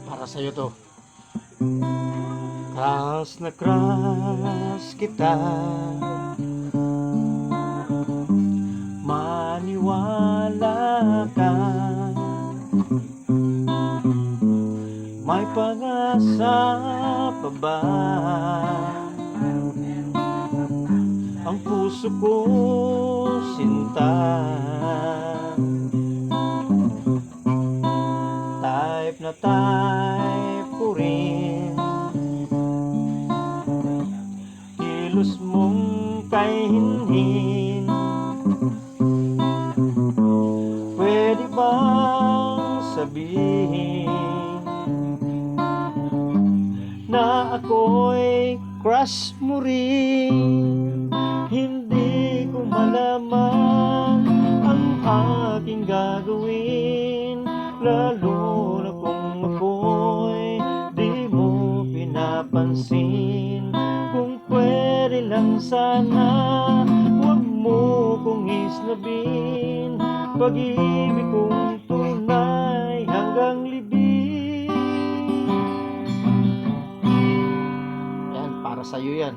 Para sa'yo to. Crush na crush kita, maniwala ka, may pag-asa pa ba? Ang puso ko sinta, type na type ko rin, kilos mong kay hinhin. Pwede bang sabihin na ako'y crush mo rin? Hindi ko malaman ang aking gagawin, lalo na kung ako'y di mo pinapansin. Kung pwede lang sana, huwag mo kong isnabin, pag-ibig kong tunay hanggang libing. Yan, para sa'yo yan.